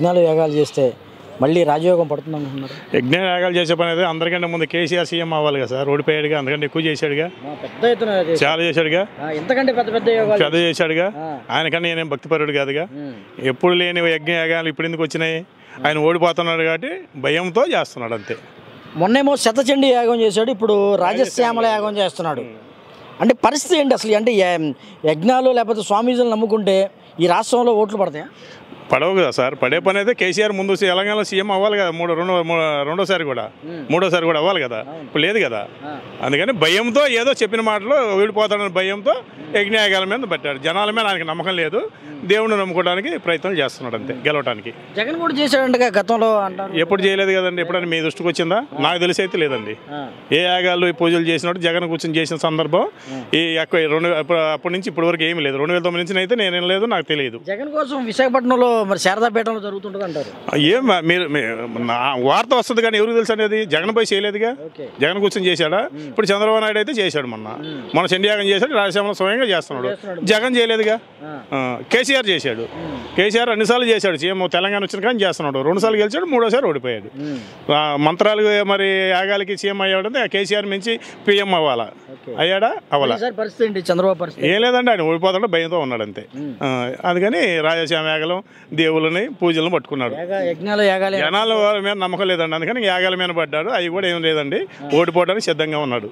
యజ్ఞాలు యాగాలు చేస్తే మళ్ళీ రాజయోగం పడుతుంది అనుకుంటున్నారు? యజ్ఞ యాగాలు చేసే పని అయితే అందరికంటే ముందు కేసీఆర్ సీఎం అవ్వాలి కదా సార్. ఓడిపోయాడుగా, అందుకంటే ఎక్కువ చేశాడుగా, పెద్ద ఎత్తున చాలా చేశాడుగా, ఎంతకంటే పెద్ద పెద్ద యోగాలు పెద్ద చేశాడుగా. ఆయనకన్నా నేనేం భక్తిపరుడు కాదుగా. ఎప్పుడు లేని యజ్ఞ యాగాలు ఇప్పుడు ఎందుకు వచ్చినాయి? ఆయన ఓడిపోతున్నాడు కాబట్టి భయంతో చేస్తున్నాడు అంతే. మొన్నేమో శతచండీ యాగం చేశాడు, ఇప్పుడు రాజశ్యామల యాగం చేస్తున్నాడు. అంటే పరిస్థితి ఏంటి అసలు? అంటే యజ్ఞాలు లేకపోతే స్వామీజీలు నమ్ముకుంటే ఈ రాష్ట్రంలో ఓట్లు పడతాయా? పడవు కదా సార్. పడే పని అయితే కేసీఆర్ ముందు తెలంగాణలో సీఎం అవ్వాలి కదా, రెండోసారి కూడా మూడోసారి కూడా అవ్వాలి కదా. ఇప్పుడు లేదు కదా. అందుకని భయంతో ఏదో చెప్పిన మాటలు ఓడిపోతాడని భయంతో యజ్ఞయాగాల మీద పెట్టాడు. జనాల మీద ఆయనకి నమ్మకం లేదు, దేవుడిని నమ్ముకోవడానికి ప్రయత్నం చేస్తున్నాడు అంతే, గెలవడానికి. జగన్ కూడా చేశాడంట గతంలో అంటారు. ఎప్పుడు చేయలేదు కదండి. ఎప్పుడైనా మీ దృష్టికి వచ్చిందా? నాకు తెలిసి అయితే లేదండి. ఏ యాగాలు పూజలు చేసినట్టు జగన్ కూర్చొని చేసిన సందర్భం ఈ అప్పటి నుంచి ఇప్పటి వరకు ఏమీ లేదు. 2009 నుంచి అయితే నేనేం లేదు, నాకు తెలియదు. జగన్ కోసం విశాఖపట్నంలో మరి శారదాపేటలో జరుగుతుంటుంది అంటారు. ఏం మీరు వార్త వస్తుంది కానీ ఎవరికి తెలుసు అనేది? జగన్ పై చేయలేదుగా. జగన్ కూర్చొని చేశాడా? ఇప్పుడు చంద్రబాబు నాయుడు అయితే చేశాడు. మన చండీయాగం చేశాడు, రాజశ్యామల స్వయంగా చేస్తున్నాడు. జగన్ చేయలేదుగా, కేసీఆర్ చేశాడు. కేసీఆర్ అన్నిసార్లు చేశాడు. సీఎం తెలంగాణ వచ్చిన కానీ చేస్తున్నాడు. 2 సార్లు గెలిచాడు, 3ఓసారి ఓడిపోయాడు. మంత్రాలు మరి యాగాలకి సీఎం అయ్యాడంటే కేసీఆర్ మించి పీఎం అవ్వాలా? అయ్యాడా? అవ్వాలా? చంద్రబాబు ఏం లేదండి, ఆయన ఓడిపోతాడు భయంతో ఉన్నాడు అంతే. అందుకని రాజశ్యామ యాగలం దేవులని పూజలను పట్టుకున్నాడు. జనాల మీద నమ్మకం లేదండి, అందుకని యాగాల మీద పడ్డాడు. అవి కూడా ఏం లేదండి, ఓడిపోవడానికి సిద్ధంగా ఉన్నాడు.